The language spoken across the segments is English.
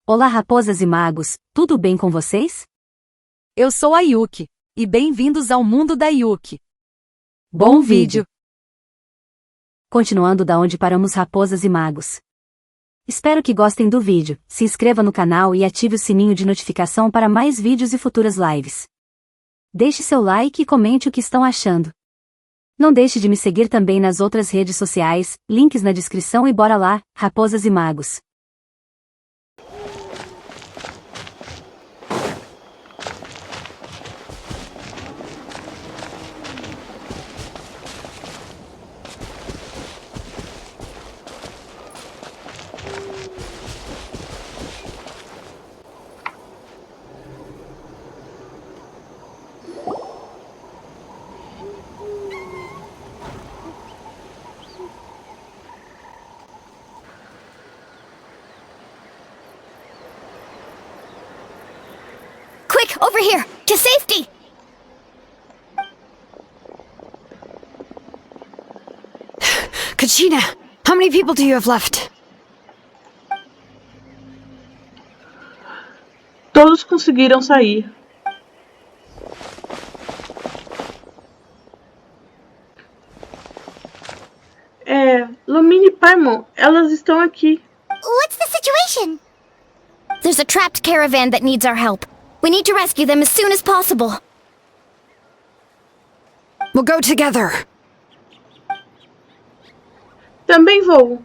Olá raposas e magos, tudo bem com vocês? Eu sou a Yuki, e bem-vindos ao mundo da Yuki. Bom vídeo! Continuando da onde paramos raposas e magos. Espero que gostem do vídeo, se inscreva no canal e ative o sininho de notificação para mais vídeos e futuras lives. Deixe seu like e comente o que estão achando. Não deixe de me seguir também nas outras redes sociais, links na descrição e bora lá, raposas e magos. Quick, over here! To safety! Kachina, how many people do you have left? Todos conseguiram sair. Lumine e Paimon, elas estão aqui. What's the situation? There's a trapped caravan that needs our help. We need to rescue them as soon as possible. We'll go together. Também vou.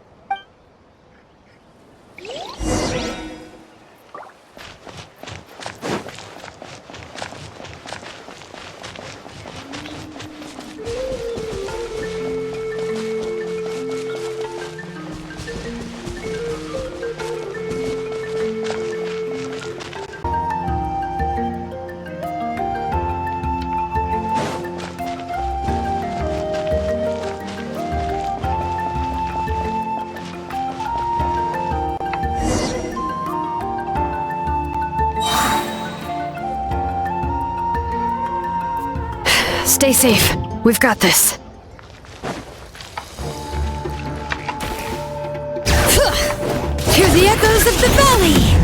Stay safe. We've got this. Hear the echoes of the valley!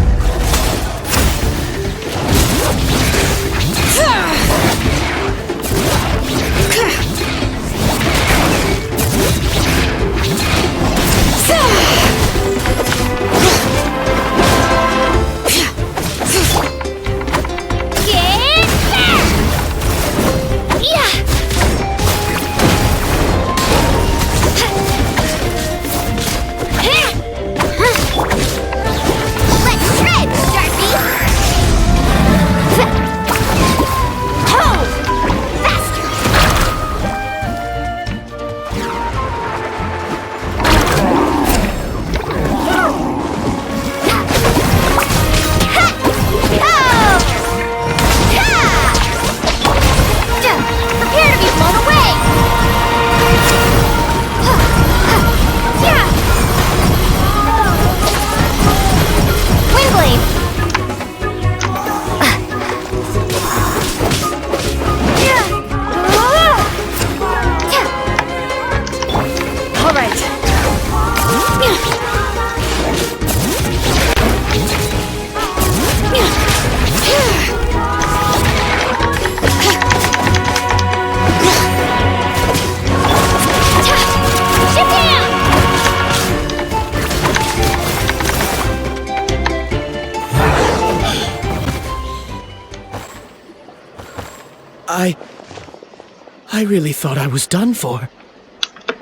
I really thought I was done for.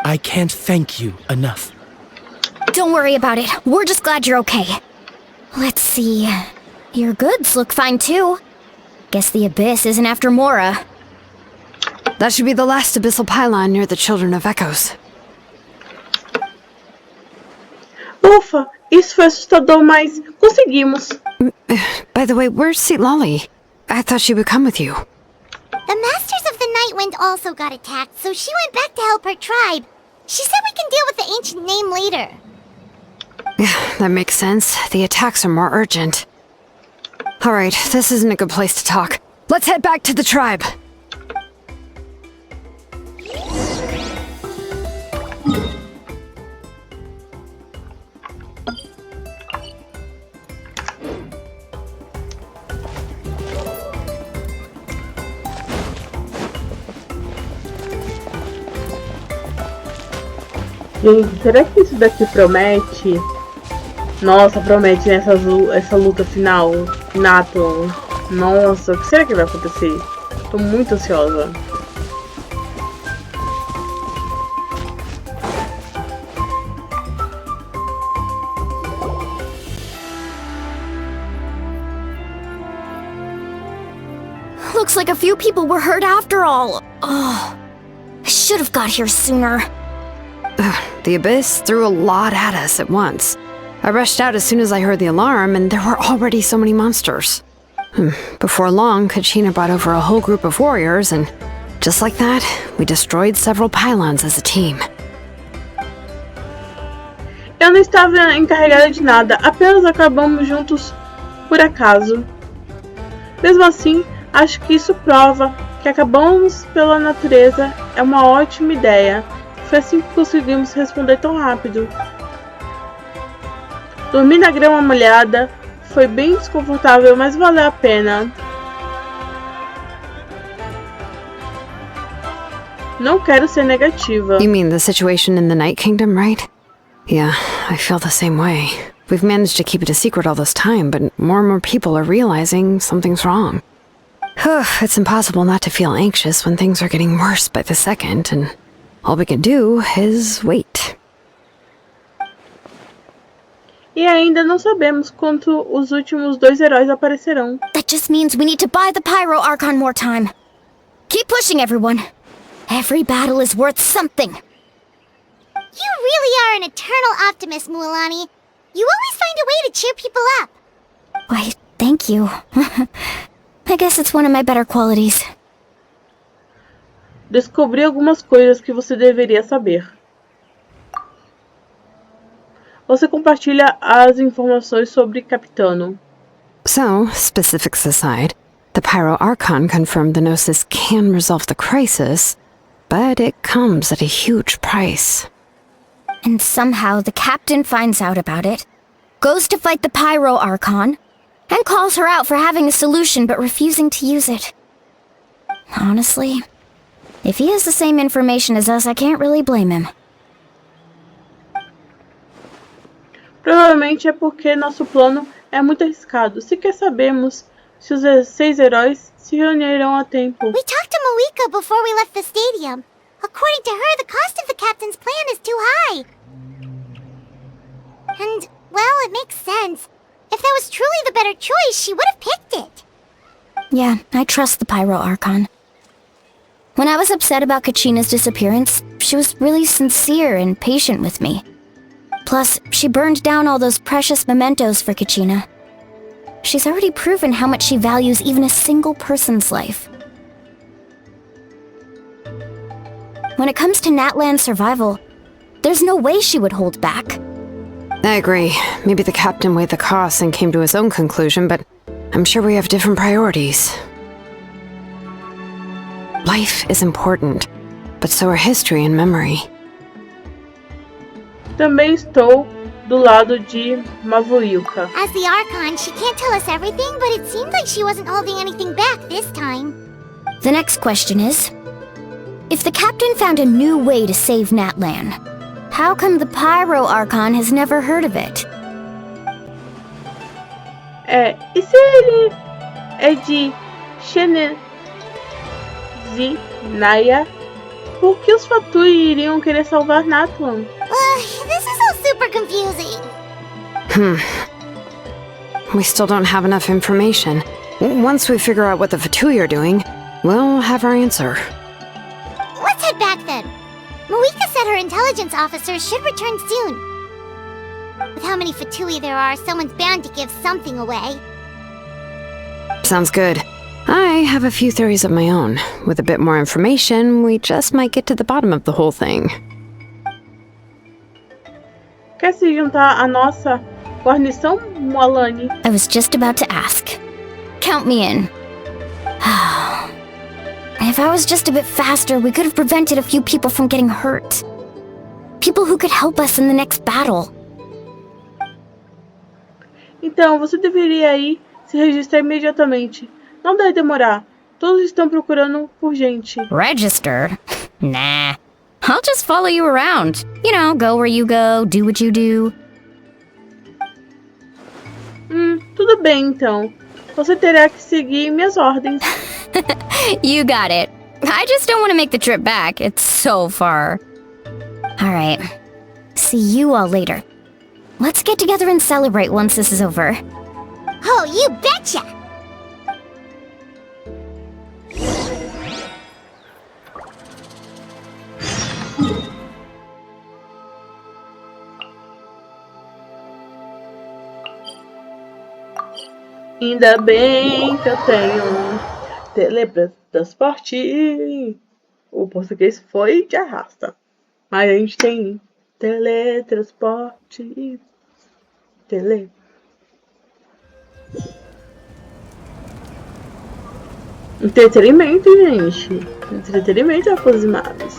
I can't thank you enough. Don't worry about it. We're just glad you're okay. Let's see. Your goods look fine too. Guess the Abyss isn't after Mora. That should be the last abyssal pylon near the Children of Echoes. Ufa, isso foi assustador, mas conseguimos. By the way, where's Seat Lolly? I thought she would come with you. The Masters of the Night Wind also got attacked, so she went back to help her tribe. She said we can deal with the ancient name later. That makes sense. The attacks are more urgent. Alright, this isn't a good place to talk. Let's head back to the tribe. Gente, será que isso daqui promete? Nossa, promete essa luta final. Natlan. Nossa, o que será que vai acontecer? Tô muito ansiosa. Looks like a few people were hurt after all. Oh, I should have got here sooner. The abyss threw a lot at us at once. I rushed out as soon as I heard the alarm, and there were already so many monsters. Before long, Kachina brought over a whole group of warriors, and just like that, we destroyed several pylons as a team. Eu não estava encarregada de nada, apenas acabamos juntos por acaso. Mesmo assim, acho que isso prova que acabamos pela natureza é uma ótima ideia. Foi assim que conseguimos responder tão rápido. Dormir na grama molhada foi bem desconfortável, mas valeu a pena. Não quero ser negativa. You mean the situation in the Night Kingdom, right? Yeah, I feel the same way. We've managed to keep it a secret all this time, but more and more people are realizing something's wrong. It's impossible not to feel anxious when things are getting worse by the second, and all we can do is wait. E ainda não sabemos quando os últimos 2 heróis aparecerão. That just means we need to buy the Pyro Archon more time. Keep pushing, everyone. Every battle is worth something. You really are an eternal optimist, Mualani. You always find a way to cheer people up. Why, thank you. I guess it's one of my better qualities. Descobri algumas coisas que você deveria saber. Você compartilha as informações sobre Capitano. So, specifics aside, the Pyro Archon confirmed the Gnosis can resolve the crisis, but it comes at a huge price. And somehow the captain finds out about it, goes to fight the Pyro Archon, and calls her out for having a solution but refusing to use it. Honestly, if he has the same information as us, I can't really blame him. Provavelmente é porque nosso plano é muito arriscado. Sequer sabemos se os 6 heróis se reunirão a tempo. We talked to Moika before we left the stadium. According to her, the cost of the captain's plan is too high. And, well, it makes sense. If that was truly the better choice, she would have picked it. Yeah, I trust the Pyro Archon. When I was upset about Kachina's disappearance, she was really sincere and patient with me. Plus, she burned down all those precious mementos for Kachina. She's already proven how much she values even a single person's life. When it comes to Natlan's survival, there's no way she would hold back. I agree. Maybe the captain weighed the costs and came to his own conclusion, but I'm sure we have different priorities. Life is important, but so are history and memory. Também estou do lado de Mavuilka. As the Archon, she can't tell us everything, but it seemed like she wasn't holding anything back this time. The next question is, if the captain found a new way to save Natlan, how come the Pyro Archon has never heard of it? E se ele é de Naya, por que os Fatui iriam querer salvar Natlan? This is all super confusing. We still don't have enough information. Once we figure out what the Fatui are doing, we'll have our answer. Let's head back then. Moika said her intelligence officers should return soon. With how many Fatui there are, someone's bound to give something away. Sounds good. I have a few theories of my own. With a bit more information, we just might get to the bottom of the whole thing. Quer se juntar à nossa guarnição, Mualani? I was just about to ask. Count me in. If I was just a bit faster, we could have prevented a few people from getting hurt. People who could help us in the next battle. Então, você deveria ir se registrar imediatamente. Não deve demorar. Todos estão procurando por gente. Register? Nah. I'll just follow you around. You know, go where you go, do what you do. Tudo bem, então. Você terá que seguir minhas ordens. You got it. I just don't want to make the trip back. It's so far. Alright. See you all later. Let's get together and celebrate once this is over. Oh, you betcha! Ainda bem que eu tenho teletransporte. O português foi de arrasta. Mas a gente tem teletransporte. Entreterimento, gente. Entreterimento é aproximados.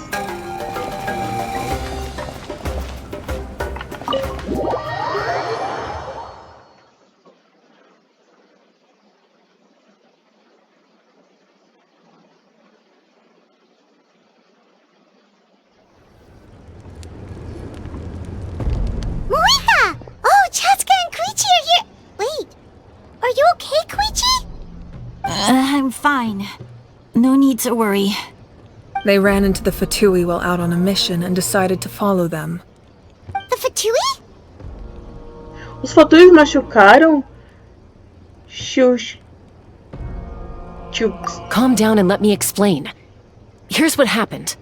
Moika! Oh, Chatsuka and Koichi are here! Wait, are you okay, Koichi? I'm fine. No need to worry. They ran into the Fatui while out on a mission and decided to follow them. The Fatui? Os Fatuis machucaram? Shush. Chooks. Calm down and let me explain. Here's what happened.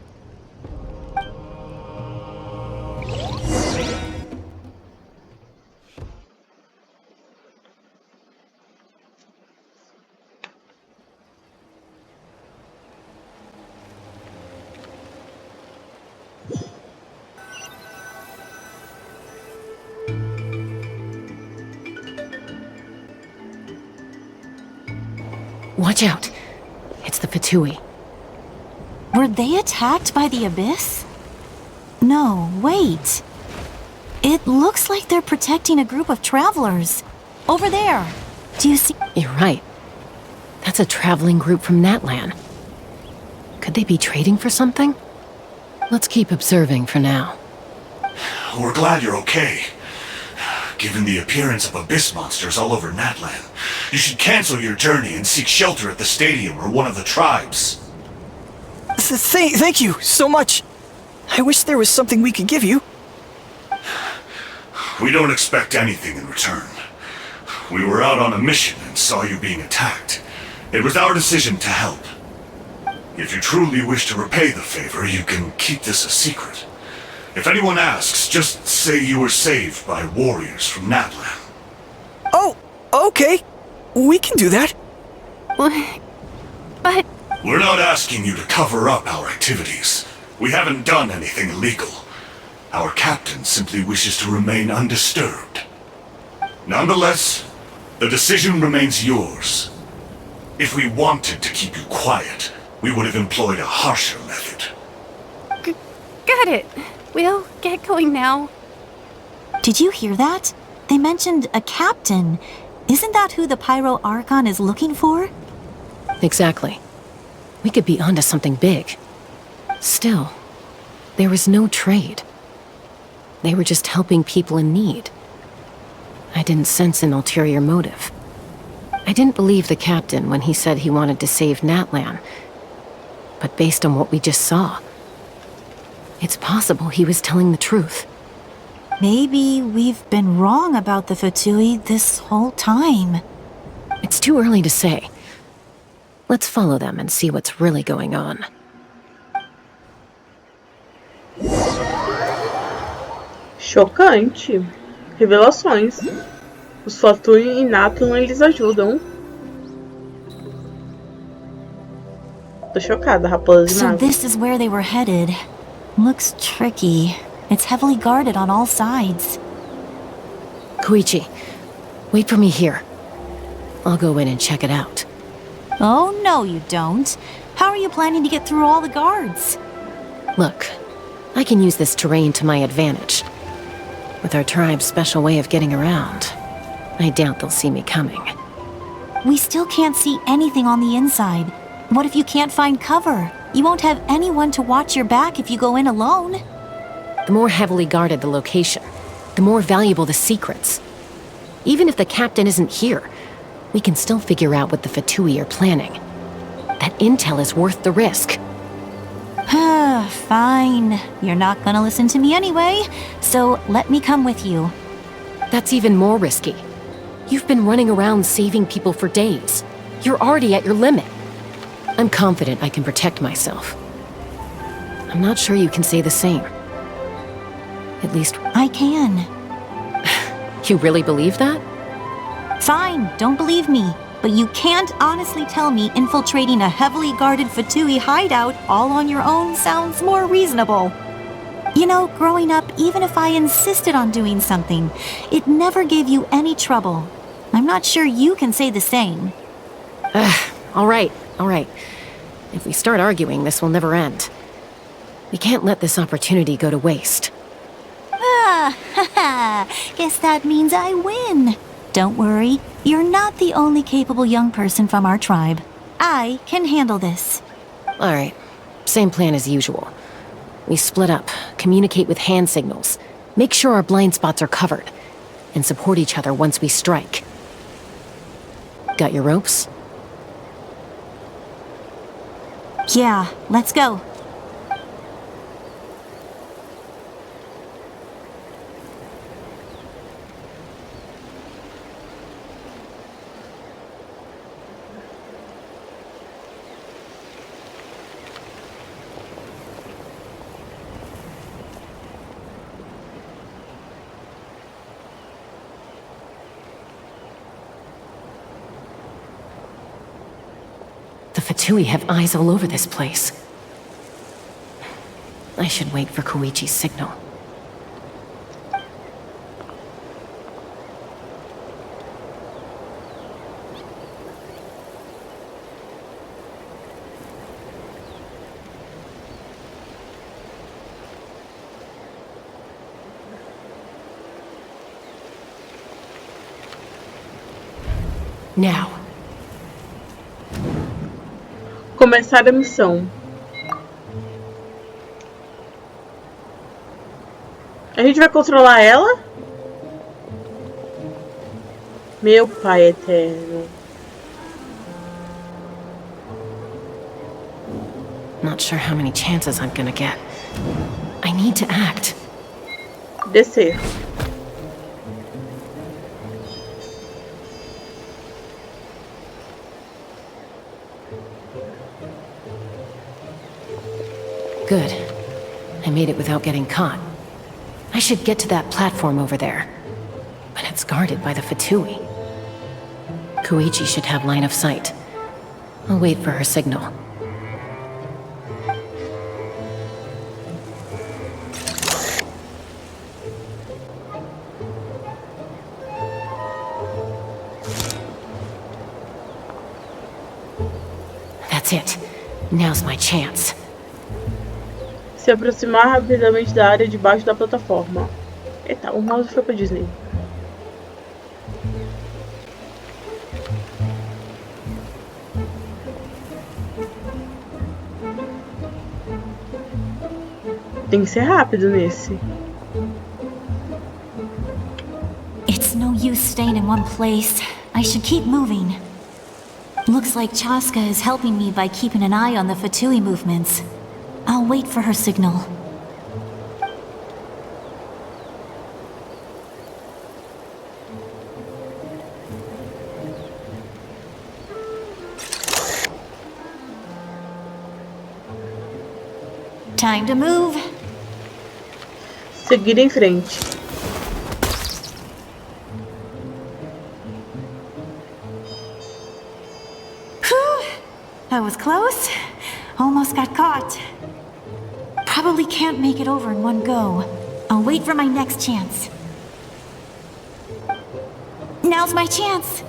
Watch out. It's the Fatui. Were they attacked by the Abyss? No, wait. It looks like they're protecting a group of travelers. Over there. Do you see? You're right. That's a traveling group from Natlan. Could they be trading for something? Let's keep observing for now. We're glad you're okay. Given the appearance of abyss monsters all over Natlan, you should cancel your journey and seek shelter at the stadium or one of the tribes. Thank you so much. I wish there was something we could give you. We don't expect anything in return. We were out on a mission and saw you being attacked. It was our decision to help. If you truly wish to repay the favor, you can keep this a secret. If anyone asks, just say you were saved by warriors from Natlan. Oh, okay. We can do that. But... We're not asking you to cover up our activities. We haven't done anything illegal. Our captain simply wishes to remain undisturbed. Nonetheless, the decision remains yours. If we wanted to keep you quiet, we would have employed a harsher method. Got it. We'll get going now. Did you hear that? They mentioned a captain. Isn't that who the Pyro Archon is looking for? Exactly. We could be onto something big. Still, there was no trade. They were just helping people in need. I didn't sense an ulterior motive. I didn't believe the captain when he said he wanted to save Natlan. But based on what we just saw, it's possible he was telling the truth. Maybe we've been wrong about the Fatui this whole time. It's too early to say. Let's follow them and see what's really going on. Chocante. Revelações. Os Fatui e Natlan, eles ajudam. Tô chocada, raposa de So nave. this is where they were headed. Looks tricky. It's heavily guarded on all sides. Koichi, wait for me here. I'll go in and check it out. Oh, no you don't. How are you planning to get through all the guards? Look, I can use this terrain to my advantage. With our tribe's special way of getting around, I doubt they'll see me coming. We still can't see anything on the inside. What if you can't find cover? You won't have anyone to watch your back if you go in alone. The more heavily guarded the location, the more valuable the secrets. Even if the captain isn't here, we can still figure out what the Fatui are planning. That intel is worth the risk. Fine. You're not gonna listen to me anyway, so let me come with you. That's even more risky. You've been running around saving people for days. You're already at your limit. I'm confident I can protect myself. I'm not sure you can say the same. At least... I can. You really believe that? Fine, don't believe me. But you can't honestly tell me infiltrating a heavily guarded Fatui hideout all on your own sounds more reasonable. You know, growing up, even if I insisted on doing something, it never gave you any trouble. I'm not sure you can say the same. All right. If we start arguing, this will never end. We can't let this opportunity go to waste. Guess that means I win. Don't worry, you're not the only capable young person from our tribe. I can handle this. All right, same plan as usual. We split up, communicate with hand signals, make sure our blind spots are covered, and support each other once we strike. Got your ropes? Yeah, let's go. The Fatui have eyes all over this place. I should wait for Koichi's signal. Now. Começar a missão. A gente vai controlar ela? Meu pai eterno. Not sure how many chances I'm gonna get. I need to act. Descer. Good. I made it without getting caught. I should get to that platform over there. But it's guarded by the Fatui. Koichi should have line of sight. I'll wait for her signal. That's it. Now's my chance. Se aproximar rapidamente da área debaixo da plataforma. Eita, o mouse foi pra Disney. Tem que ser rápido nesse. It's no use staying in one place. I should keep moving. Looks like Chaska is helping me by keeping an eye on the Fatui movements. I'll wait for her signal. Time to move. Seguir em frente. Whew. That was close. Almost got caught. Probably can't make it over in one go. I'll wait for my next chance. Now's my chance.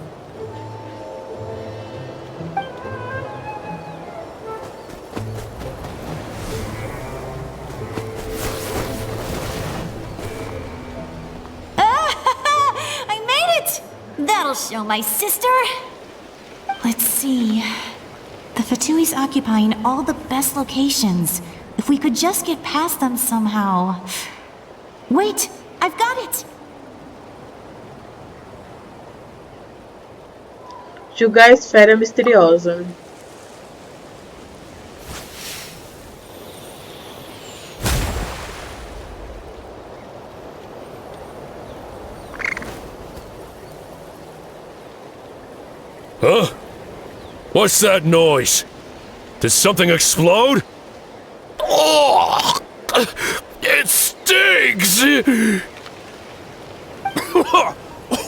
I made it! That'll show my sister. Let's see. The Fatui's occupying all the best locations. If we could just get past them somehow. Wait, I've got it! Julgar a esfera misteriosa. Huh? What's that noise? Did something explode? Oh! It stings!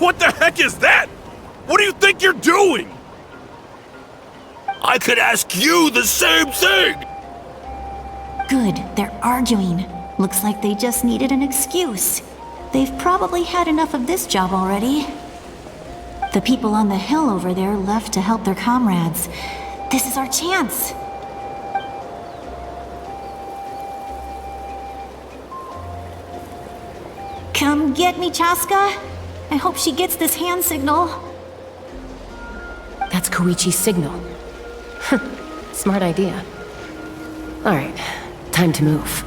What the heck is that? What do you think you're doing? I could ask you the same thing! Good, they're arguing. Looks like they just needed an excuse. They've probably had enough of this job already. The people on the hill over there left to help their comrades. This is our chance. Come get me, Chaska. I hope she gets this hand signal. That's Koichi's signal. Smart idea. Alright, time to move.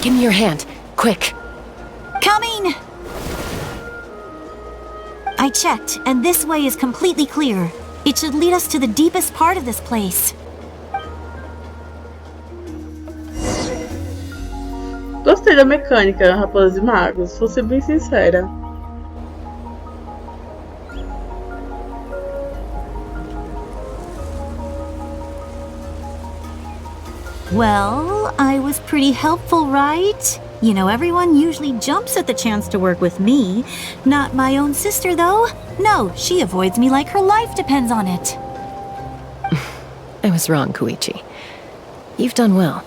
Give me your hand, quick. Coming! I checked, and this way is completely clear. It should lead us to the deepest part of this place. Gostei da mecânica, Raposas e Magos, vou ser bem sincera. Well, I was pretty helpful, right? You know, everyone usually jumps at the chance to work with me. Not my own sister, though. No, she avoids me like her life depends on it. I was wrong, Koichi. You've done well.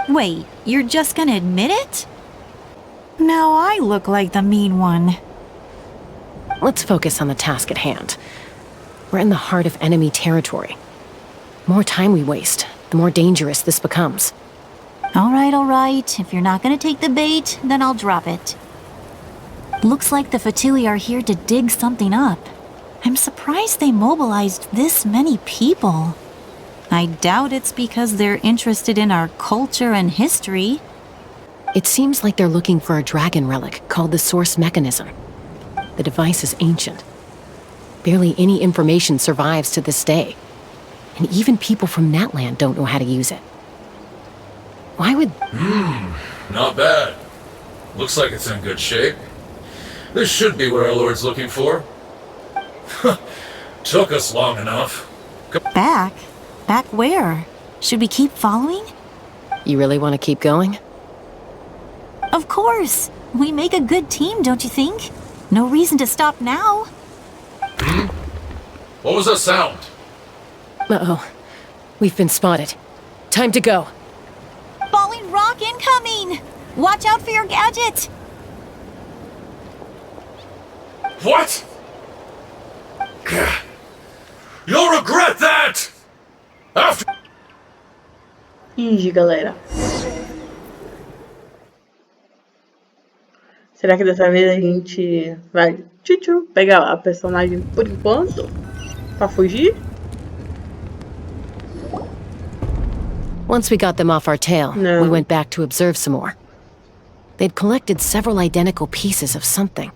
Wait, you're just gonna admit it? Now I look like the mean one. Let's focus on the task at hand. We're in the heart of enemy territory. The more time we waste, the more dangerous this becomes. All right. If you're not gonna take the bait, then I'll drop it. Looks like the Fatui are here to dig something up. I'm surprised they mobilized this many people. I doubt it's because they're interested in our culture and history. It seems like they're looking for a dragon relic called the Source Mechanism. The device is ancient. Barely any information survives to this day. And even people from Natlan don't know how to use it. Why would... Not bad. Looks like it's in good shape. This should be what our Lord's looking for. Took us long enough. Back? Back where? Should we keep following? You really want to keep going? Of course! We make a good team, don't you think? No reason to stop now. What was that sound? Uh-oh. We've been spotted. Time to go. Falling rock incoming! Watch out for your gadget! What? You'll regret that! After... Ih, galera. Será que dessa vez a gente vai pegar a personagem por enquanto? Pra fugir? Once we got them off our tail, No. we went back to observe some more. They'd collected several identical pieces of something.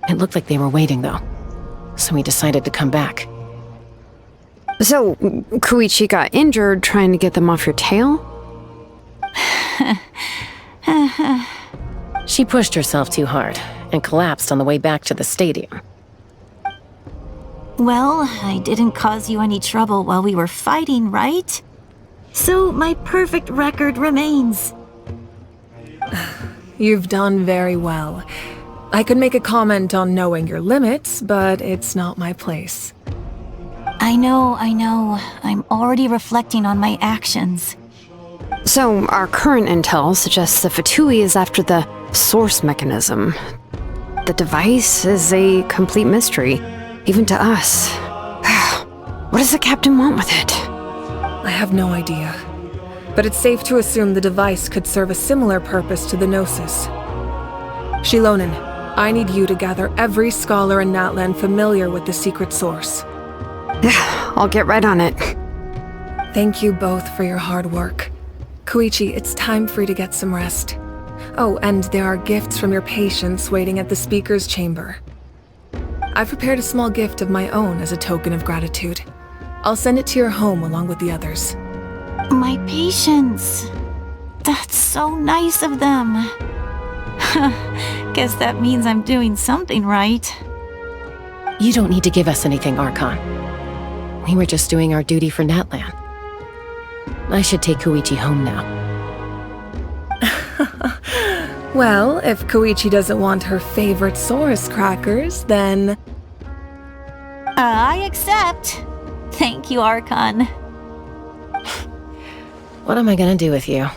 It looked like they were waiting, though. So we decided to come back. So, Koichi got injured trying to get them off your tail? She pushed herself too hard and collapsed on the way back to the stadium. Well, I didn't cause you any trouble while we were fighting, right? So my perfect record remains. You've done very well. I could make a comment on knowing your limits, but it's not my place. I know. I'm already reflecting on my actions. So, our current intel suggests the Fatui is after the Source Mechanism. The device is a complete mystery, even to us. What does the captain want with it? I have no idea. But it's safe to assume the device could serve a similar purpose to the Gnosis. Shilonen, I need you to gather every scholar in Natlan familiar with the secret source. I'll get right on it. Thank you both for your hard work. Koichi, it's time for you to get some rest. Oh, and there are gifts from your patients waiting at the speaker's chamber. I've prepared a small gift of my own as a token of gratitude. I'll send it to your home along with the others. My patients. That's so nice of them. Guess that means I'm doing something right. You don't need to give us anything, Archon. We were just doing our duty for Natlan. I should take Koichi home now. Well, if Koichi doesn't want her favorite Saurus crackers, then... I accept. Thank you, Archon. What am I gonna do with you?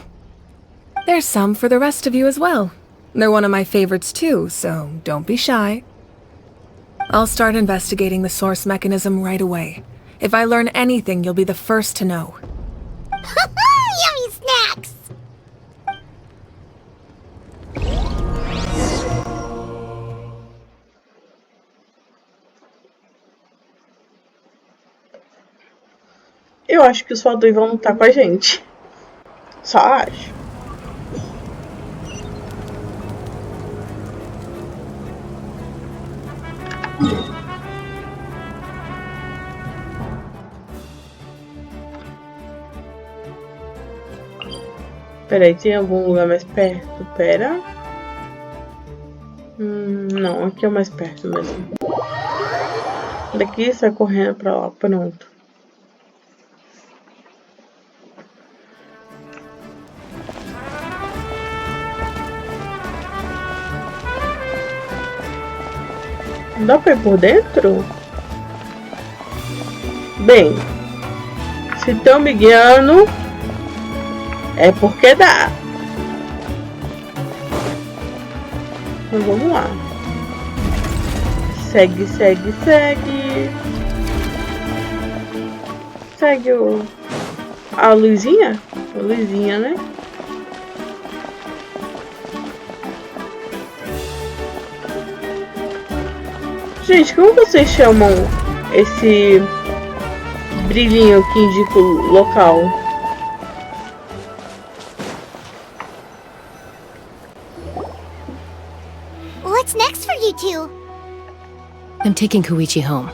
There's some for the rest of you as well. They're one of my favorites too, so don't be shy. I'll start investigating the source mechanism right away. If I learn anything, you'll be the first to know. Yummy snacks! Eu acho que os Faldui vão lutar com a gente. Só acho. Peraí, tem algum lugar mais perto? Pera. Não, aqui é o mais perto mesmo. Daqui sai correndo pra lá, pronto. Dá pra ir por dentro? Bem, se estão me guiando, é porque dá. Então vamos lá. Segue, segue, segue. Segue a luzinha? A luzinha, né? Gente, como vocês chamam esse brilhinho que indica o local? What's next for you two? I'm taking Koichi home.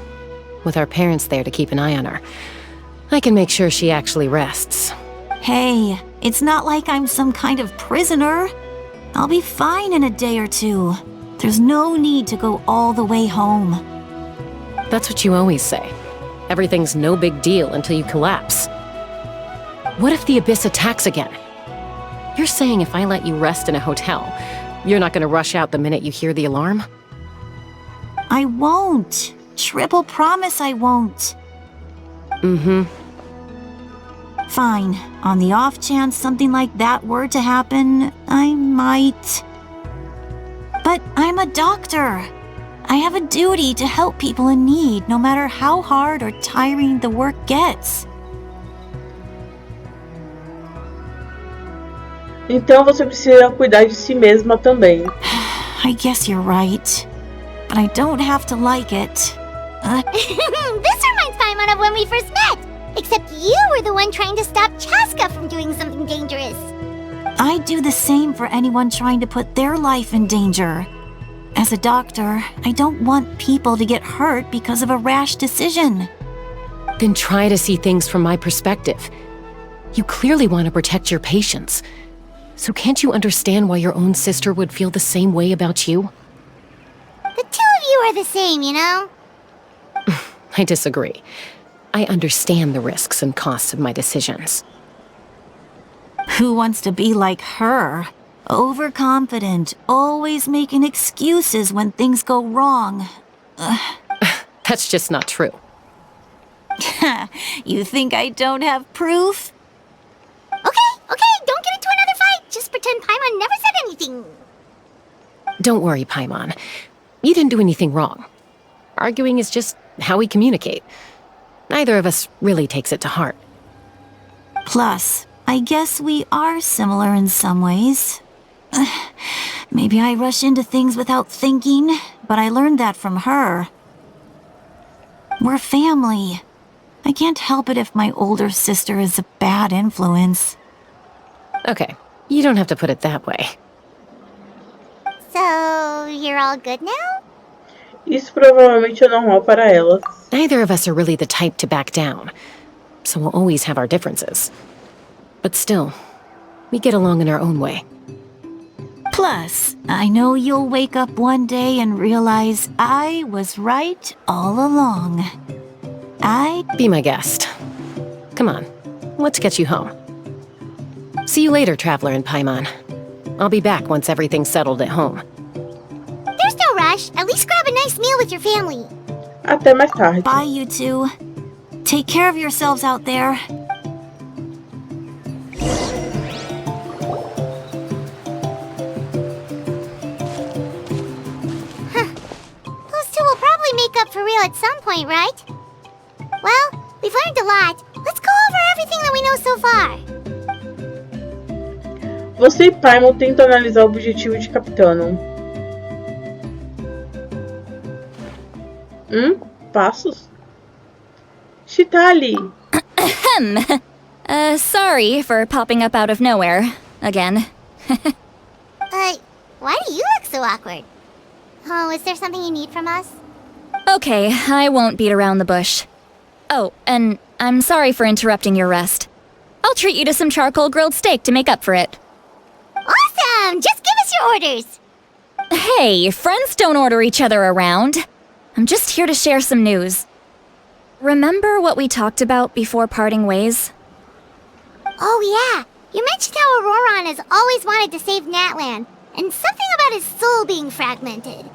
With our parents there to keep an eye on her, I can make sure she actually rests. Hey, it's not like I'm some kind of prisoner. I'll be fine in a day or two. There's no need to go all the way home. That's what you always say. Everything's no big deal until you collapse. What if the Abyss attacks again? You're saying if I let you rest in a hotel, you're not gonna rush out the minute you hear the alarm? I won't. Triple promise I won't. Mm-hmm. Fine. On the off chance something like that were to happen, I might... But I'm a doctor. I have a duty to help people in need, no matter how hard or tiring the work gets. Então você precisa cuidar de si mesma também. I guess you're right. But I don't have to like it. This reminds Paimon of when we first met! Except you were the one trying to stop Chaska from doing something dangerous. I'd do the same for anyone trying to put their life in danger. As a doctor, I don't want people to get hurt because of a rash decision. Then try to see things from my perspective. You clearly want to protect your patients. So can't you understand why your own sister would feel the same way about you? The two of you are the same, you know? I disagree. I understand the risks and costs of my decisions. Who wants to be like her? Overconfident, always making excuses when things go wrong. That's just not true. You think I don't have proof? Okay, don't get into another fight. Just pretend Paimon never said anything. Don't worry, Paimon. You didn't do anything wrong. Arguing is just how we communicate. Neither of us really takes it to heart. Plus, I guess we are similar in some ways. Maybe I rush into things without thinking, but I learned that from her. We're family. I can't help it if my older sister is a bad influence. Okay, you don't have to put it that way. So, you're all good now? Isso provavelmente é normal para elas. Neither of us are really the type to back down, so we'll always have our differences. But still, we get along in our own way. Plus, I know you'll wake up one day and realize I was right all along. Be my guest. Come on, let's get you home. See you later, Traveler and Paimon. I'll be back once everything's settled at home. There's no rush. At least grab a nice meal with your family. Até mais tarde. Bye, you two. Take care of yourselves out there. Those two will probably make up for real at some point, right? Well, we've learned a lot. Let's go over everything that we know so far. Você e Paimon tentam analisar o objetivo de Capitano. Passos? Chitali! Sorry for popping up out of nowhere. Again. Why do you look so awkward? Oh, is there something you need from us? Okay, I won't beat around the bush. Oh, and I'm sorry for interrupting your rest. I'll treat you to some charcoal grilled steak to make up for it. Awesome! Just give us your orders! Hey, friends don't order each other around. I'm just here to share some news. Remember what we talked about before parting ways? Oh yeah, you mentioned how Auroran has always wanted to save Natlan, and something about his soul being fragmented.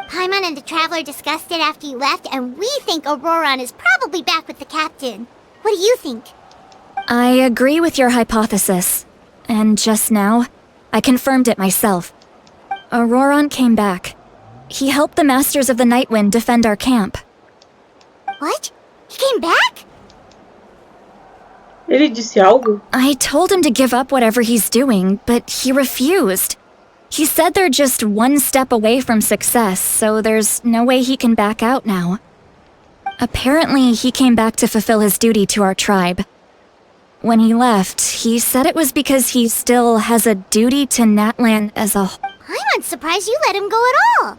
Paimon and the Traveler discussed it after you left, and we think Auroran is probably back with the Captain. What do you think? I agree with your hypothesis. And just now, I confirmed it myself. Auroran came back. He helped the Masters of the Nightwind defend our camp. What? He came back? Ele disse algo? I told him to give up whatever he's doing, but he refused. He said they're just one step away from success, so there's no way he can back out now. Apparently, he came back to fulfill his duty to our tribe. When he left, he said it was because he still has a duty to Natlan as a whole. I'm surprised you let him go at all.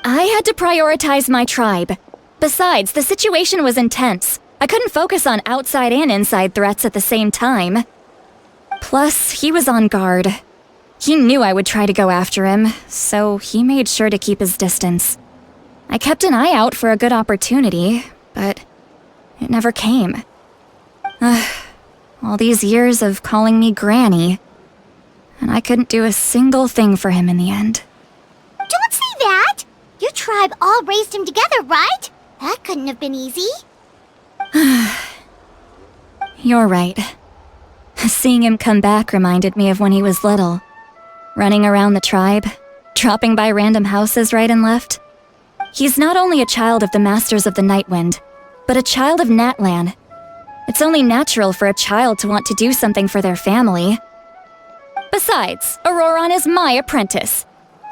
I had to prioritize my tribe. Besides, the situation was intense. I couldn't focus on outside and inside threats at the same time. Plus, he was on guard. He knew I would try to go after him, so he made sure to keep his distance. I kept an eye out for a good opportunity, but it never came. All these years of calling me Granny, and I couldn't do a single thing for him in the end. Don't say that! Your tribe all raised him together, right? That couldn't have been easy. You're right. Seeing him come back reminded me of when he was little. Running around the tribe, dropping by random houses right and left. He's not only a child of the Masters of the Nightwind, but a child of Natlan. It's only natural for a child to want to do something for their family. Besides, Auroran is my apprentice.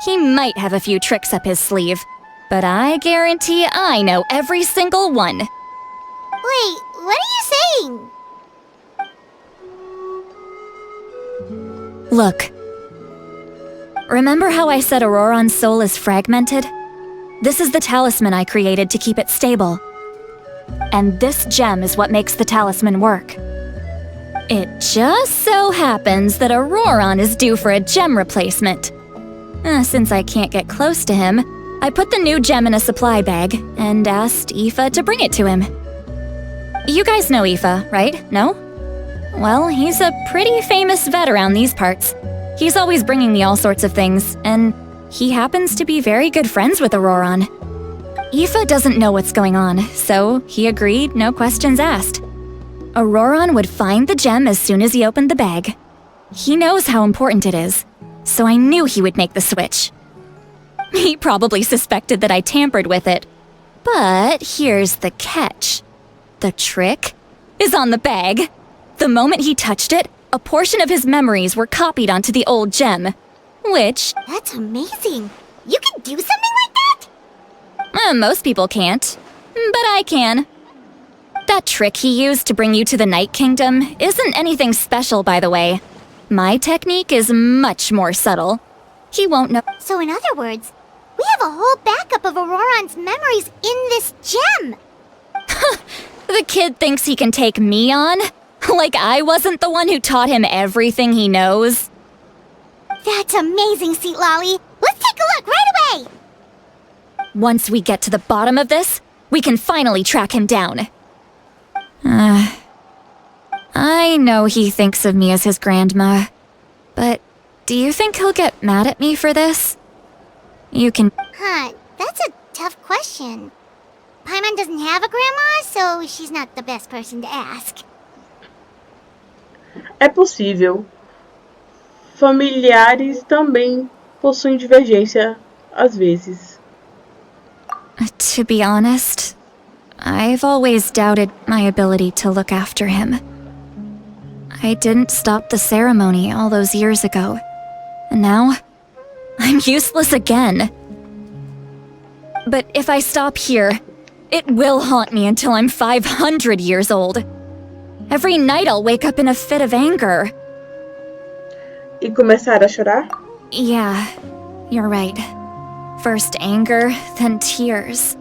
He might have a few tricks up his sleeve, but I guarantee I know every single one. Wait, what are you saying? Look. Remember how I said Auroran's soul is fragmented? This is the talisman I created to keep it stable. And this gem is what makes the talisman work. It just so happens that Auroran is due for a gem replacement. Since I can't get close to him, I put the new gem in a supply bag and asked Aoife to bring it to him. You guys know Aoife, right? No? Well, he's a pretty famous vet around these parts. He's always bringing me all sorts of things, and he happens to be very good friends with Auroran. Aoife doesn't know what's going on, so he agreed, no questions asked. Auroran would find the gem as soon as he opened the bag. He knows how important it is, so I knew he would make the switch. He probably suspected that I tampered with it. But here's the catch. The trick is on the bag. The moment he touched it, a portion of his memories were copied onto the old gem. Which, That's amazing. You can do something like that? most people can't. But I can. That trick he used to bring you to the Night Kingdom isn't anything special, by the way. My technique is much more subtle. He won't know. So in other words, we have a whole backup of Auroran's memories in this gem. The kid thinks he can take me on? Like I wasn't the one who taught him everything he knows? That's amazing, Seat Lolly. Let's take a look right away. Once we get to the bottom of this, we can finally track him down. I know he thinks of me as his grandma, but do you think he'll get mad at me for this? You can... That's a tough question. Paimon doesn't have a grandma, so she's not the best person to ask. É possível. Familiares também possuem divergência às vezes. To be honest, I've always doubted my ability to look after him. I didn't stop the ceremony all those years ago, and now I'm useless again. But if I stop here, it will haunt me until I'm 500 years old. Every night I'll wake up in a fit of anger. E começar a chorar? Yeah, you're right. First anger, then tears.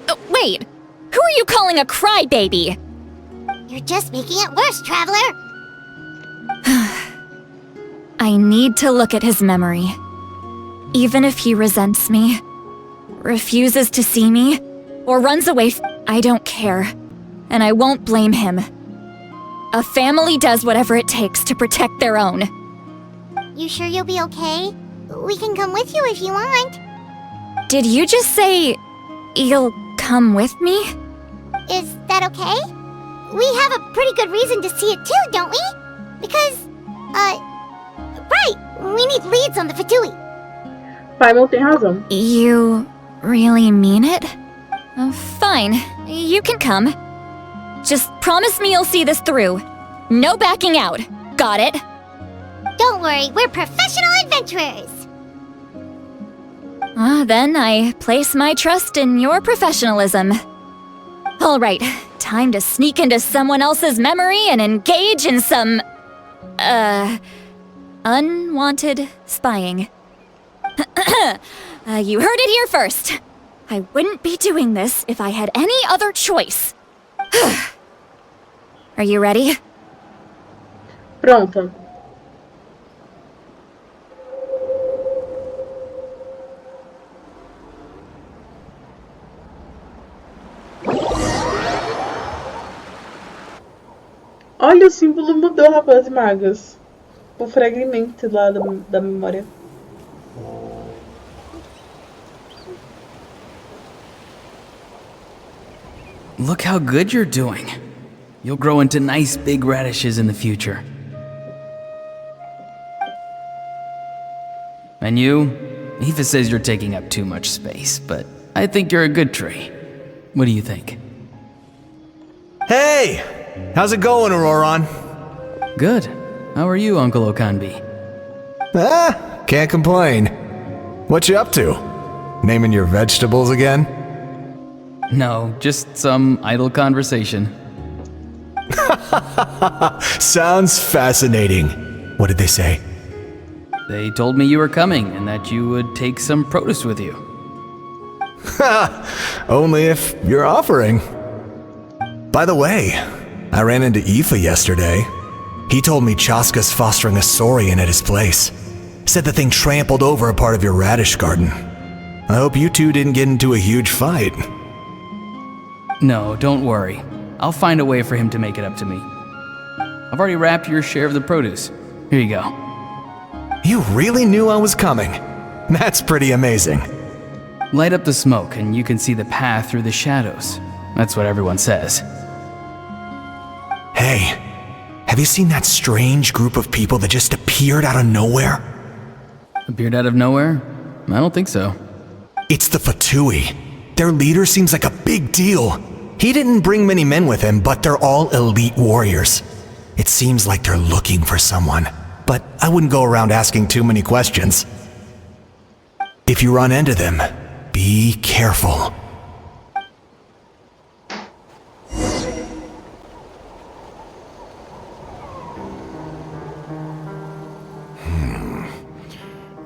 Oh, wait! Who are you calling a crybaby? You're just making it worse, Traveler. I need to look at his memory. Even if he resents me, refuses to see me, or runs away, I don't care. And I won't blame him. A family does whatever it takes to protect their own. You sure you'll be okay? We can come with you if you want. Did you just say you'll come with me? Is that okay? We have a pretty good reason to see it too, don't we? Because, right, we need leads on the Fatui. Paimon tem razão. You really mean it? Fine, you can come. Just promise me you'll see this through. No backing out. Got it? Don't worry, we're professional adventurers. Then I place my trust in your professionalism. All right, time to sneak into someone else's memory and engage in some, unwanted spying. You heard it here first. I wouldn't be doing this if I had any other choice. Are you ready? Pronta. Olha, o símbolo mudou, rapazes e magas. O fragmento lá da memória. Look how good you're doing. You'll grow into nice big radishes in the future. And you? Aoife says you're taking up too much space, but I think you're a good tree. What do you think? Hey! How's it going, Auroran? Good. How are you, Uncle Okanbi? Can't complain. What you up to? Naming your vegetables again? No, just some idle conversation. Sounds fascinating. What did they say? They told me you were coming and that you would take some produce with you. Only if you're offering. By the way, I ran into Aoife yesterday. He told me Chaska's fostering a saurian at his place. Said the thing trampled over a part of your radish garden. I hope you two didn't get into a huge fight. No, don't worry. I'll find a way for him to make it up to me. I've already wrapped your share of the produce. Here you go. You really knew I was coming. That's pretty amazing. Light up the smoke and you can see the path through the shadows. That's what everyone says. Hey, have you seen that strange group of people that just appeared out of nowhere? Appeared out of nowhere? I don't think so. It's the Fatui. Their leader seems like a big deal. He didn't bring many men with him, but they're all elite warriors. It seems like they're looking for someone. but I wouldn't go around asking too many questions. If you run into them, be careful.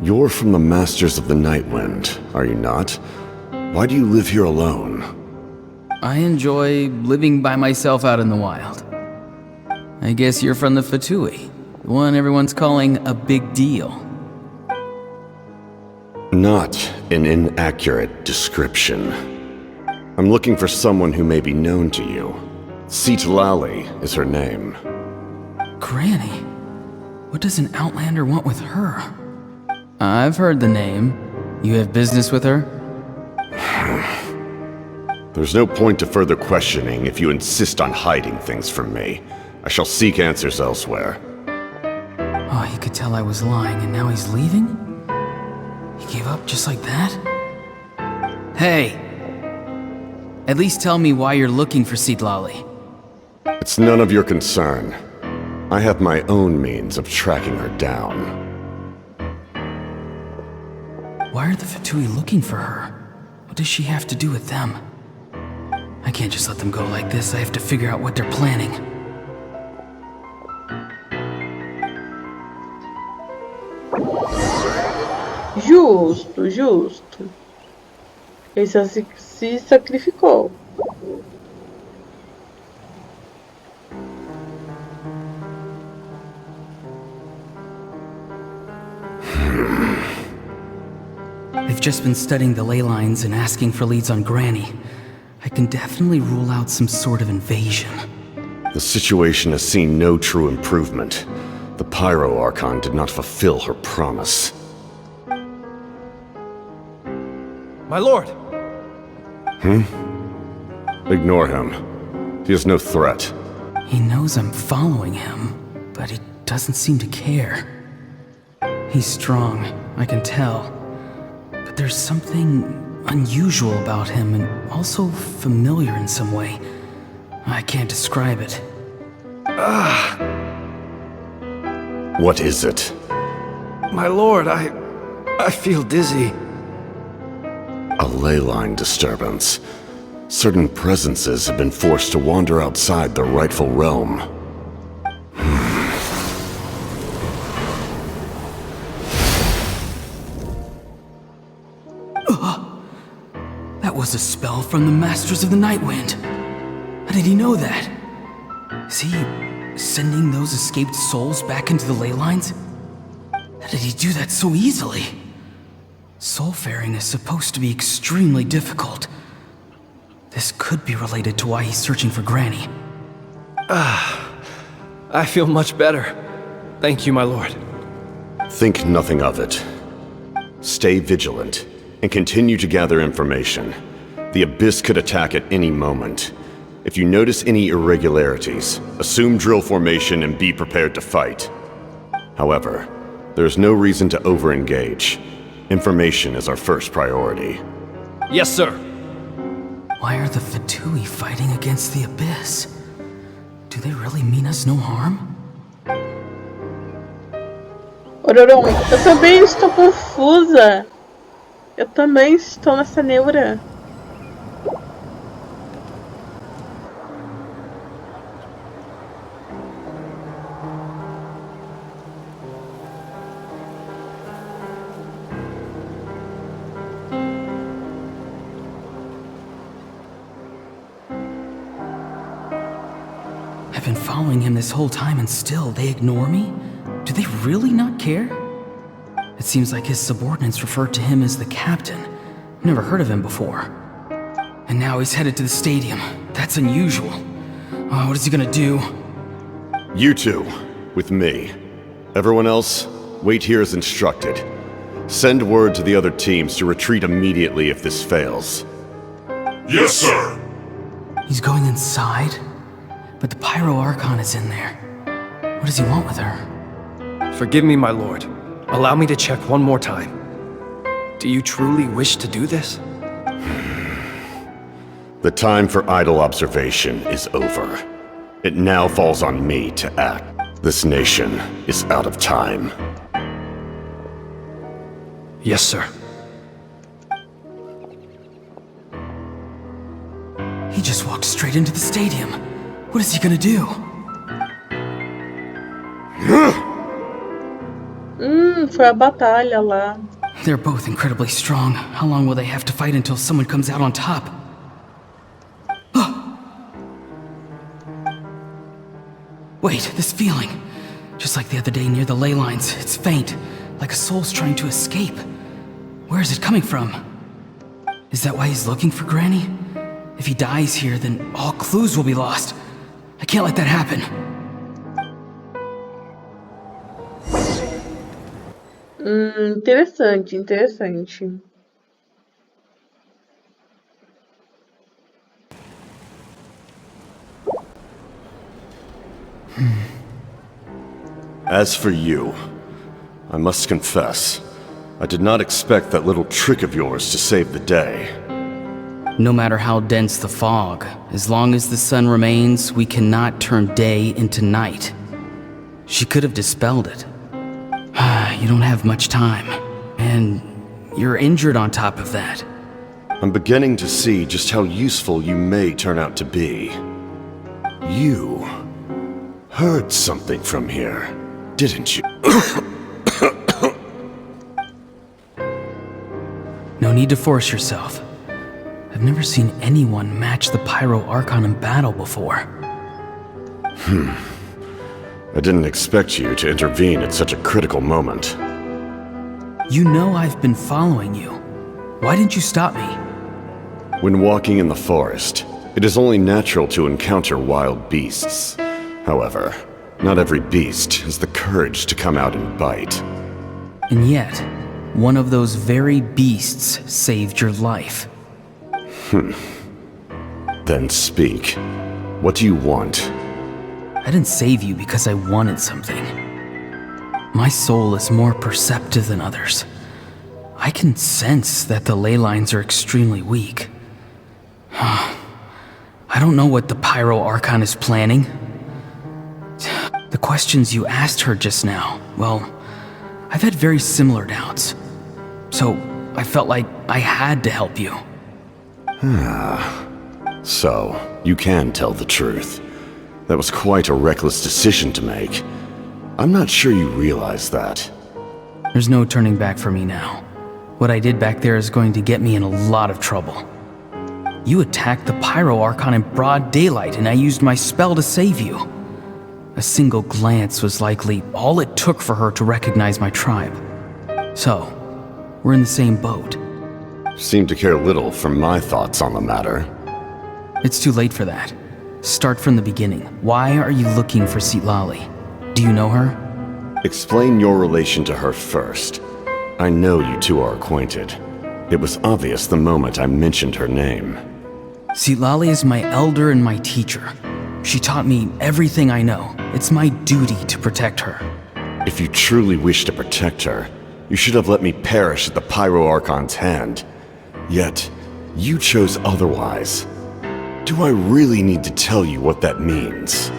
You're from the Masters of the Nightwind, are you not? Why do you live here alone? I enjoy living by myself out in the wild. I guess you're from the Fatui, the one everyone's calling a big deal. Not an inaccurate description. I'm looking for someone who may be known to you. Citlali is her name. Granny? What does an Outlander want with her? I've heard the name. You have business with her? There's no point to further questioning if you insist on hiding things from me. I shall seek answers elsewhere. Oh, he could tell I was lying and now he's leaving? He gave up just like that? Hey! At least tell me why you're looking for Citlali. It's none of your concern. I have my own means of tracking her down. Why are the Fatui looking for her? What does she have to do with them? I can't just let them go like this. I have to figure out what they're planning. Justo, justo. Esse se sacrificou. They've just been studying the ley lines and asking for leads on Granny. I can definitely rule out some sort of invasion. The situation has seen no true improvement. The Pyro Archon did not fulfill her promise. My lord! Ignore him. He is no threat. He knows I'm following him, but he doesn't seem to care. He's strong, I can tell. But there's something unusual about him and also familiar in some way. I can't describe it. What is it? My lord, I feel dizzy. A ley line disturbance. Certain presences have been forced to wander outside their rightful realm. That was a spell from the Masters of the Nightwind. How did he know that? Is he sending those escaped souls back into the ley lines? How did he do that so easily? Soulfaring is supposed to be extremely difficult. This could be related to why he's searching for Granny. I feel much better. Thank you, my lord. Think nothing of it. Stay vigilant, and continue to gather information. The Abyss could attack at any moment. If you notice any irregularities, assume drill formation and be prepared to fight. However, there is no reason to over-engage. Information is our first priority. Yes, sir. Why are the Fatui fighting against the Abyss? Do they really mean us no harm? Ororon, eu também estou confusa. Eu também estou nessa neura. I've been following him this whole time and still they ignore me? Do they really not care? It seems like his subordinates refer to him as the captain. I've never heard of him before. And now he's headed to the stadium. That's unusual. Oh, what is he gonna do? You two, with me. Everyone else, wait here as instructed. Send word to the other teams to retreat immediately if this fails. Yes, sir. He's going inside? But the Pyro Archon is in there. What does he want with her? Forgive me, my lord. Allow me to check one more time. Do you truly wish to do this? The time for idle observation is over. It now falls on me to act. This nation is out of time. Yes, sir. He just walked straight into the stadium. What is he gonna do? Foi a batalha lá. They're both incredibly strong. How long will they have to fight until someone comes out on top? Wait, this feeling. Just like the other day near the ley lines, it's faint, like a soul's trying to escape. Where is it coming from? Is that why he's looking for Granny? If he dies here, then all clues will be lost. I can't let that happen. Interessante, interessante. As for you, I must confess, I did not expect that little trick of yours to save the day. No matter how dense the fog, as long as the sun remains, we cannot turn day into night. She could have dispelled it. You don't have much time, and you're injured on top of that. I'm beginning to see just how useful you may turn out to be. You heard something from here, didn't you? No need to force yourself. I've never seen anyone match the Pyro Archon in battle before. I didn't expect you to intervene at such a critical moment. You know I've been following you. Why didn't you stop me? When walking in the forest, it is only natural to encounter wild beasts. However, not every beast has the courage to come out and bite. And yet, one of those very beasts saved your life. Then speak. What do you want? I didn't save you because I wanted something. My soul is more perceptive than others. I can sense that the ley lines are extremely weak. I don't know what the Pyro Archon is planning. The questions you asked her just now, well, I've had very similar doubts. So I felt like I had to help you. So, you can tell the truth. That was quite a reckless decision to make. I'm not sure you realize that. There's no turning back for me now. What I did back there is going to get me in a lot of trouble. You attacked the Pyro Archon in broad daylight, and I used my spell to save you. A single glance was likely all it took for her to recognize my tribe. So, we're in the same boat. Seem to care little for my thoughts on the matter. It's too late for that. Start from the beginning. Why are you looking for Citlali? Do you know her? Explain your relation to her first. I know you two are acquainted. It was obvious the moment I mentioned her name. Citlali is my elder and my teacher. She taught me everything I know. It's my duty to protect her. If you truly wish to protect her, you should have let me perish at the Pyro Archon's hand. Yet, you chose otherwise. Do I really need to tell you what that means?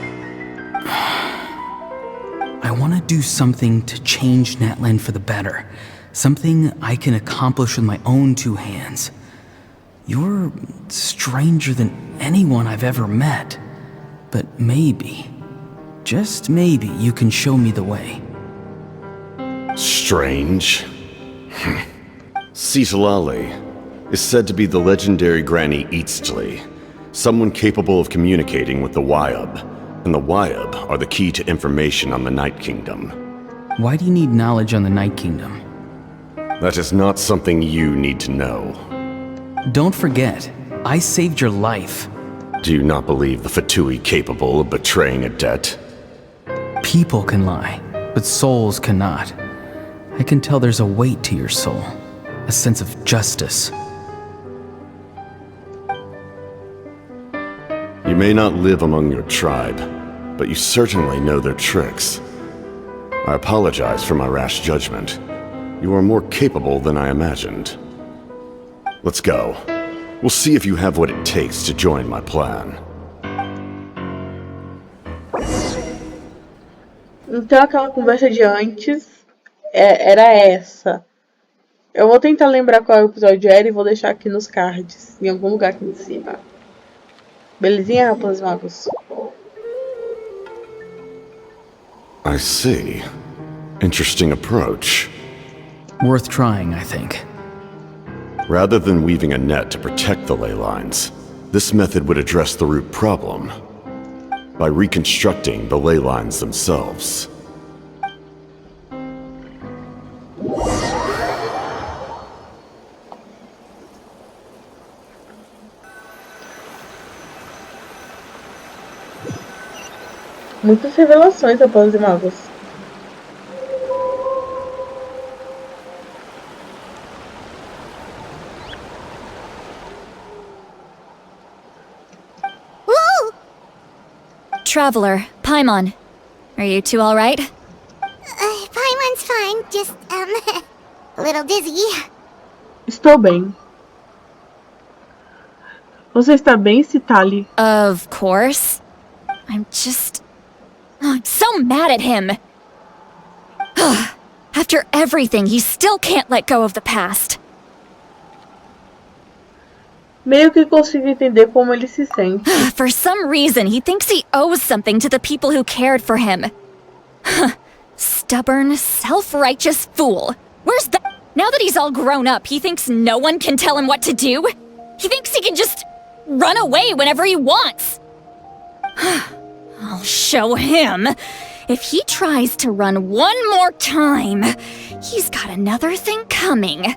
I want to do something to change Natlan for the better. Something I can accomplish with my own two hands. You're stranger than anyone I've ever met. But maybe, just maybe, you can show me the way. Strange? Citlali is said to be the legendary Granny Eastly, someone capable of communicating with the Wyub, and the Wyub are the key to information on the Night Kingdom. Why do you need knowledge on the Night Kingdom? That is not something you need to know. Don't forget, I saved your life. Do you not believe the Fatui capable of betraying a debt? People can lie, but souls cannot. I can tell there's a weight to your soul, a sense of justice. You may not live among your tribe, but you certainly know their tricks. I apologize for my rash judgment. You are more capable than I imagined. Let's go. We'll see if you have what it takes to join my plan. Então aquela conversa de antes era essa. Eu vou tentar lembrar qual episódio era e vou deixar aqui nos cards, em algum lugar aqui em cima. Belezinha, rapazes magos? I see. Interesting approach. Worth trying, I think. Rather than weaving a net to protect the ley lines, this method would address the root problem by reconstructing the ley lines themselves. Muitas revelações, rapazes e magos. Traveler, Paimon. Are you two alright? Paimon's fine, just, a little dizzy. Estou bem. Você está bem, Citali? Of course. I'm so mad at him. After everything, he still can't let go of the past. Meio que consigo entender como ele se sente. For some reason, he thinks he owes something to the people who cared for him. Stubborn, self-righteous fool. Where's that? Now that he's all grown up, he thinks no one can tell him what to do? He thinks he can just run away whenever he wants. I'll show him. If he tries to run one more time, he's got another thing coming.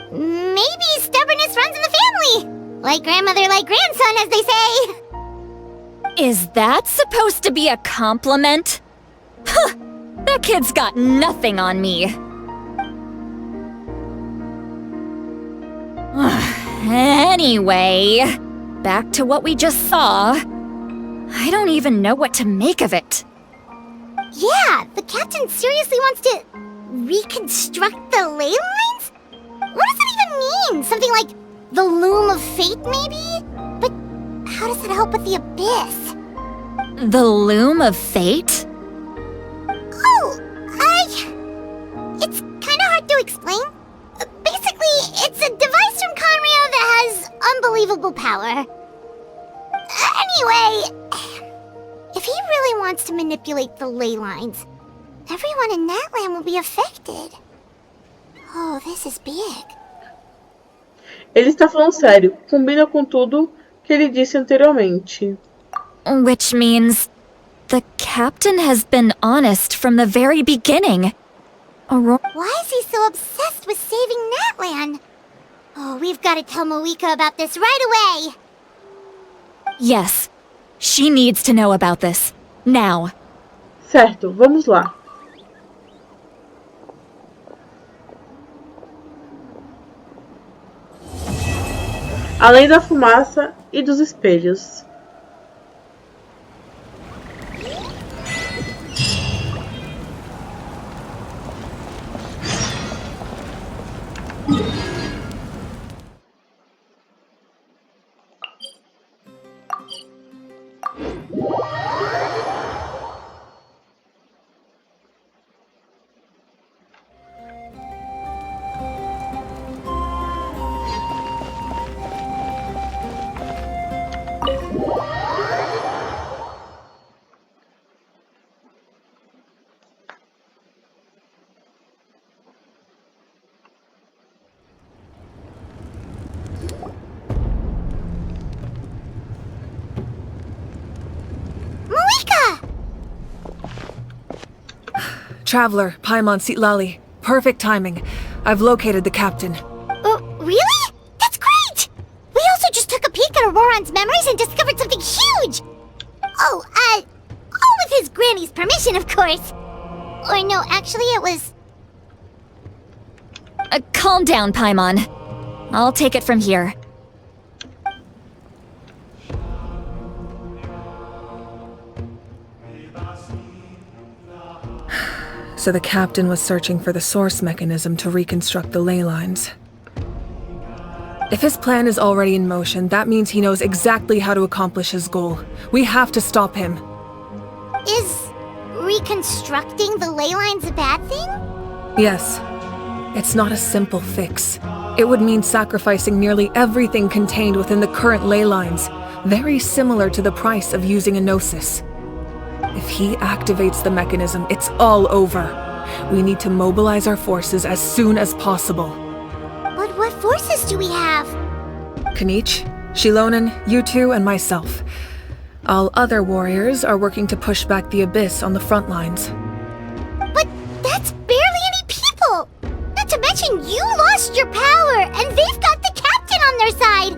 Maybe stubbornness runs in the family. Like grandmother, like grandson, as they say. Is that supposed to be a compliment? That kid's got nothing on me. Anyway, back to what we just saw. I don't even know what to make of it. Yeah, the captain seriously wants to reconstruct the ley lines? What does that even mean? Something like the loom of fate, maybe? But how does that help with the abyss? The loom of fate? Oh, it's kind of hard to explain. Basically, it's a device from Conrio that has unbelievable power. Anyway, if he really wants to manipulate the ley lines, everyone in Natlan will be affected. Oh, this is big. Ele está falando sério. Combina com tudo que ele disse anteriormente. Which means the captain has been honest from the very beginning. Why is he so obsessed with saving Natlan? Oh, we've got to tell Moika about this right away. Yes, she needs to know about this. Now. Certo, vamos lá. Além da fumaça e dos espelhos. Traveler, Paimon Sitlali. Perfect timing. I've located the captain. Really? That's great! We also just took a peek at Auroran's memories and discovered something huge! Oh, all with his granny's permission, of course. Or no, actually it was... Calm down, Paimon. I'll take it from here. So the captain was searching for the source mechanism to reconstruct the ley lines. If his plan is already in motion, that means he knows exactly how to accomplish his goal. We have to stop him. Is reconstructing the ley lines a bad thing? Yes. It's not a simple fix. It would mean sacrificing nearly everything contained within the current ley lines, very similar to the price of using a gnosis. If he activates the mechanism, it's all over. We need to mobilize our forces as soon as possible. But what forces do we have? Kanich, Shilonen, you two, and myself. All other warriors are working to push back the Abyss on the front lines. But that's barely any people! Not to mention you lost your power, and they've got the captain on their side!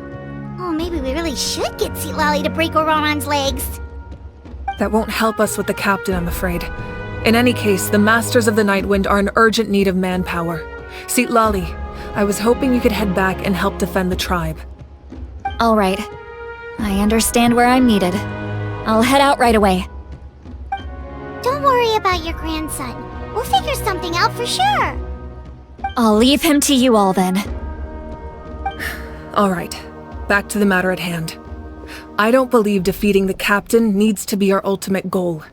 Oh, maybe we really should get Seatlali to break Auroran's legs. That won't help us with the captain, I'm afraid. In any case, the Masters of the Nightwind are in urgent need of manpower. Seatlali, I was hoping you could head back and help defend the tribe. All right. I understand where I'm needed. I'll head out right away. Don't worry about your grandson. We'll figure something out for sure. I'll leave him to you all then. All right. Back to the matter at hand. I don't believe defeating the captain needs to be our ultimate goal.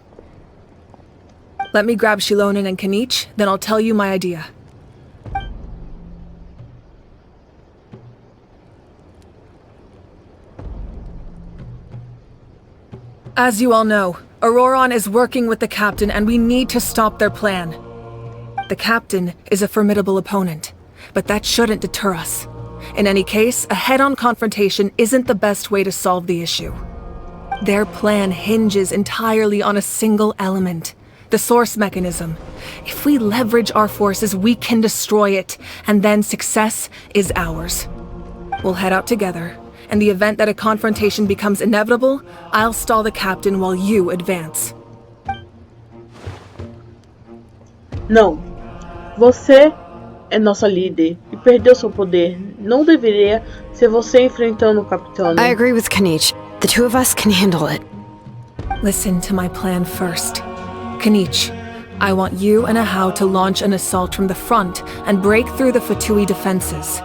Let me grab Shilonen and Kanich, then I'll tell you my idea. As you all know, Auroran is working with the captain and we need to stop their plan. The captain is a formidable opponent, but that shouldn't deter us. In any case, a head-on confrontation isn't the best way to solve the issue. Their plan hinges entirely on a single element, the source mechanism. If we leverage our forces, we can destroy it, and then success is ours. We'll head out together. In the event that a confrontation becomes inevitable, I'll stall the captain while you advance. Não. Você é nossa líder e perdeu seu poder. Não deveria ser você enfrentando o capitão. I agree with Kanich. The two of us can handle it. Listen to my plan first. Kanich, I want you and Ahau to launch an assault from the front and break through the Fatui defenses.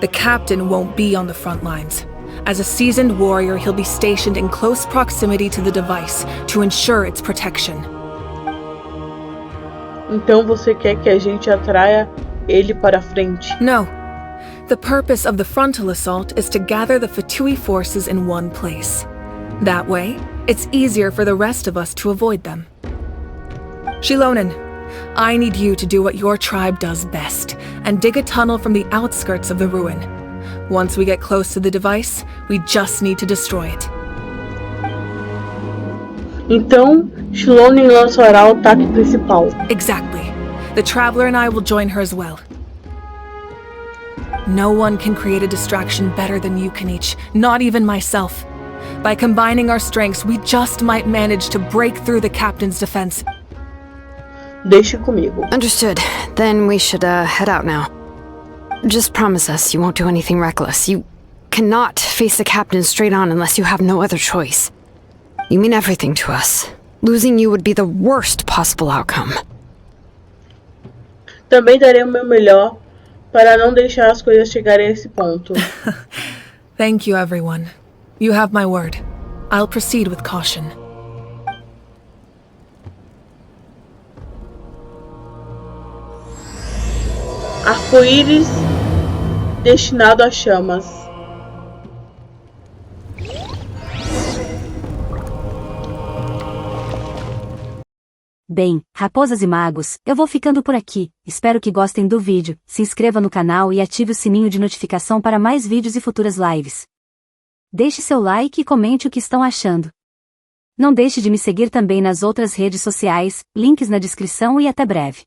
The captain won't be on the front lines. As a seasoned warrior, he'll be stationed in close proximity to the device to ensure its protection. Então você quer que a gente atraia ele para a frente? No. The purpose of the frontal assault is to gather the Fatui forces in one place. That way, it's easier for the rest of us to avoid them. Shilonen, I need you to do what your tribe does best, and dig a tunnel from the outskirts of the ruin. Once we get close to the device, we just need to destroy it. Então, Shilonen lançará o ataque principal. Exactly. The Traveler and I will join her as well. No one can create a distraction better than you, Kanich, not even myself. By combining our strengths, we just might manage to break through the captain's defense. Deixe comigo. Understood. Then we should head out now. Just promise us you won't do anything reckless. You cannot face the captain straight on unless you have no other choice. You mean everything to us. Losing you would be the worst possible outcome. Também darei o meu melhor para não deixar as coisas chegarem a esse ponto. Thank you, everyone. You have my word. I'll proceed with caution. Arco-íris destinado a chamas. Bem, raposas e magos, eu vou ficando por aqui. Espero que gostem do vídeo, se inscreva no canal e ative o sininho de notificação para mais vídeos e futuras lives. Deixe seu like e comente o que estão achando. Não deixe de me seguir também nas outras redes sociais, links na descrição e até breve.